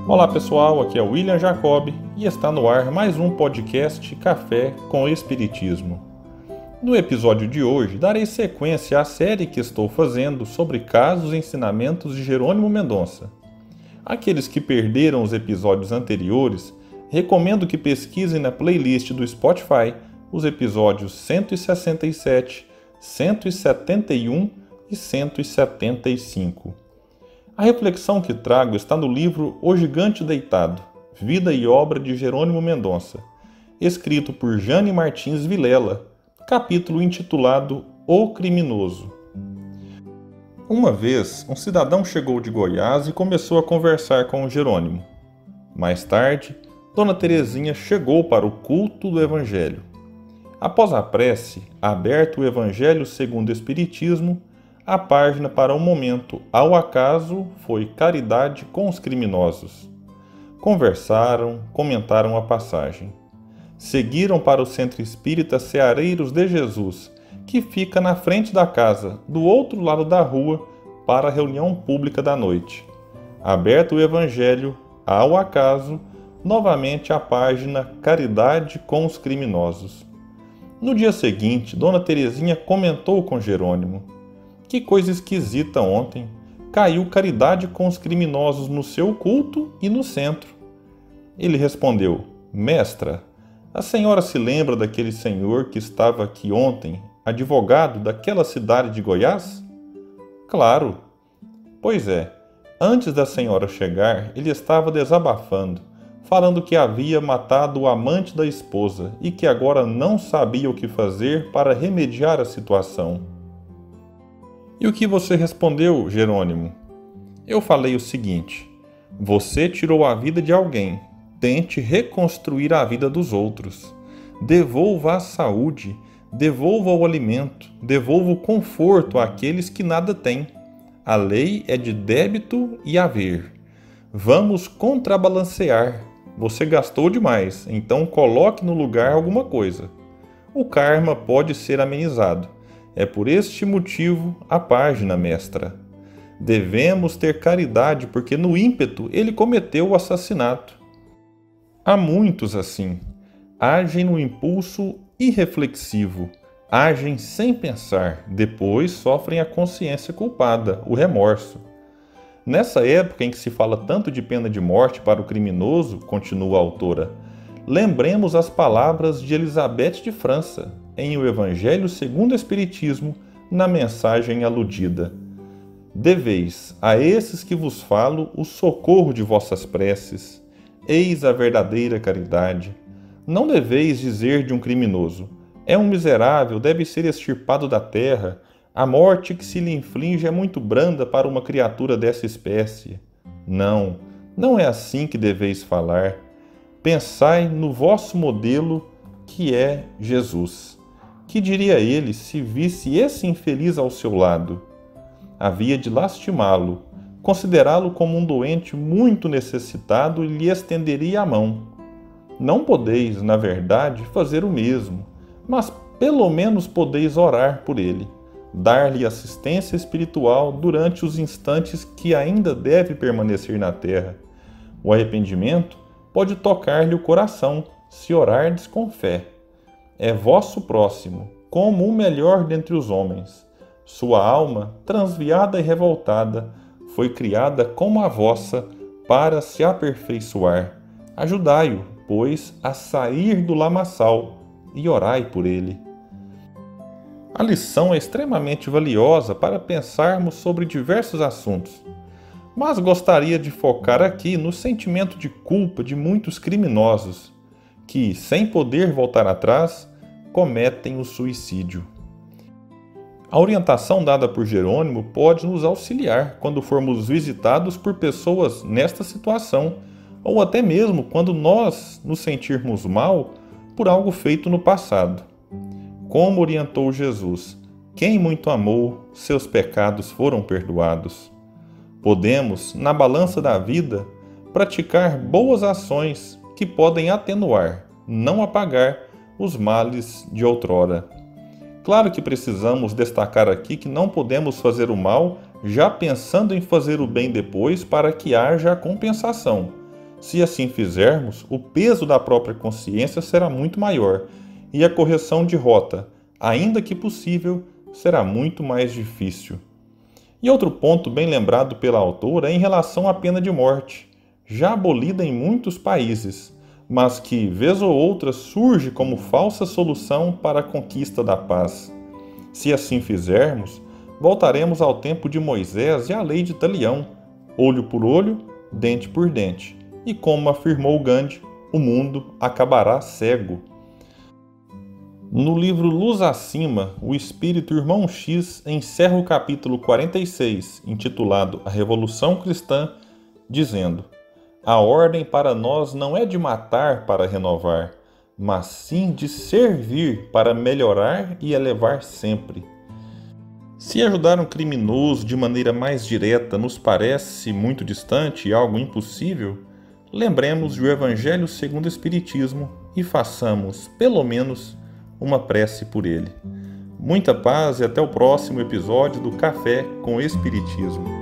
Olá pessoal, aqui é o William Jacob e está no ar mais um podcast Café com Espiritismo. No episódio de hoje darei sequência à série que estou fazendo sobre casos e ensinamentos de Jerônimo Mendonça. Aqueles que perderam os episódios anteriores, recomendo que pesquisem na playlist do Spotify os episódios 167, 171 e 175. A reflexão que trago está no livro O Gigante Deitado, Vida e Obra de Jerônimo Mendonça, escrito por Jane Martins Vilela, capítulo intitulado O Criminoso. Uma vez, um cidadão chegou de Goiás e começou a conversar com o Jerônimo. Mais tarde, Dona Terezinha chegou para o culto do Evangelho. Após a prece, aberto o Evangelho segundo o Espiritismo, a página para o momento ao acaso foi Caridade com os Criminosos. Conversaram, comentaram a passagem. Seguiram para o Centro Espírita Ceareiros de Jesus, que fica na frente da casa, do outro lado da rua, para a reunião pública da noite. Aberto o Evangelho, ao acaso, novamente a página Caridade com os Criminosos. No dia seguinte, Dona Terezinha comentou com Jerônimo: "Que coisa esquisita ontem. Caiu caridade com os criminosos no seu culto e no centro." Ele respondeu: "Mestra, a senhora se lembra daquele senhor que estava aqui ontem, advogado daquela cidade de Goiás?" "Claro." "Pois é, antes da senhora chegar, ele estava desabafando, falando que havia matado o amante da esposa e que agora não sabia o que fazer para remediar a situação." "E o que você respondeu, Jerônimo?" "Eu falei o seguinte: você tirou a vida de alguém, tente reconstruir a vida dos outros. Devolva a saúde, devolva o alimento, devolva o conforto àqueles que nada têm. A lei é de débito e haver. Vamos contrabalancear. Você gastou demais, então coloque no lugar alguma coisa. O karma pode ser amenizado. É por este motivo a página, mestra. Devemos ter caridade porque no ímpeto ele cometeu o assassinato. Há muitos assim. Agem no impulso irreflexivo. Agem sem pensar. Depois sofrem a consciência culpada, o remorso. Nessa época em que se fala tanto de pena de morte para o criminoso, continua a autora, lembremos as palavras de Elizabeth de França, em O Evangelho segundo o Espiritismo, na mensagem aludida: "Deveis a esses que vos falo o socorro de vossas preces. Eis a verdadeira caridade. Não deveis dizer de um criminoso: é um miserável, deve ser extirpado da terra. A morte que se lhe inflige é muito branda para uma criatura dessa espécie. Não, não é assim que deveis falar. Pensai no vosso modelo, que é Jesus. Que diria ele se visse esse infeliz ao seu lado? Havia de lastimá-lo, considerá-lo como um doente muito necessitado e lhe estenderia a mão. Não podeis, na verdade, fazer o mesmo, mas pelo menos podeis orar por ele, dar-lhe assistência espiritual durante os instantes que ainda deve permanecer na terra. O arrependimento pode tocar-lhe o coração, se orardes com fé. É vosso próximo, como o melhor dentre os homens. Sua alma, transviada e revoltada, foi criada como a vossa para se aperfeiçoar. Ajudai-o, pois, a sair do lamaçal e orai por ele." A lição é extremamente valiosa para pensarmos sobre diversos assuntos, mas gostaria de focar aqui no sentimento de culpa de muitos criminosos, que, sem poder voltar atrás, cometem o suicídio. A orientação dada por Jerônimo pode nos auxiliar quando formos visitados por pessoas nesta situação, ou até mesmo quando nós nos sentirmos mal por algo feito no passado. Como orientou Jesus: quem muito amou, seus pecados foram perdoados. Podemos, na balança da vida, praticar boas ações que podem atenuar, não apagar, os males de outrora. Claro que precisamos destacar aqui que não podemos fazer o mal já pensando em fazer o bem depois para que haja a compensação, Se assim fizermos, o peso da própria consciência será muito maior e a correção de rota, ainda que possível, será muito mais difícil. E outro ponto bem lembrado pela autora é em relação à pena de morte, já abolida em muitos países, mas que, vez ou outra, surge como falsa solução para a conquista da paz. Se assim fizermos, voltaremos ao tempo de Moisés e à lei de Talião, olho por olho, dente por dente. E como afirmou Gandhi, o mundo acabará cego. No livro Luz Acima, o espírito Irmão X encerra o capítulo 46, intitulado A Revolução Cristã, dizendo: a ordem para nós não é de matar para renovar, mas sim de servir para melhorar e elevar sempre. Se ajudar um criminoso de maneira mais direta nos parece muito distante e algo impossível, lembremos do Evangelho segundo o Espiritismo e façamos, pelo menos, uma prece por ele. Muita paz e até o próximo episódio do Café com Espiritismo.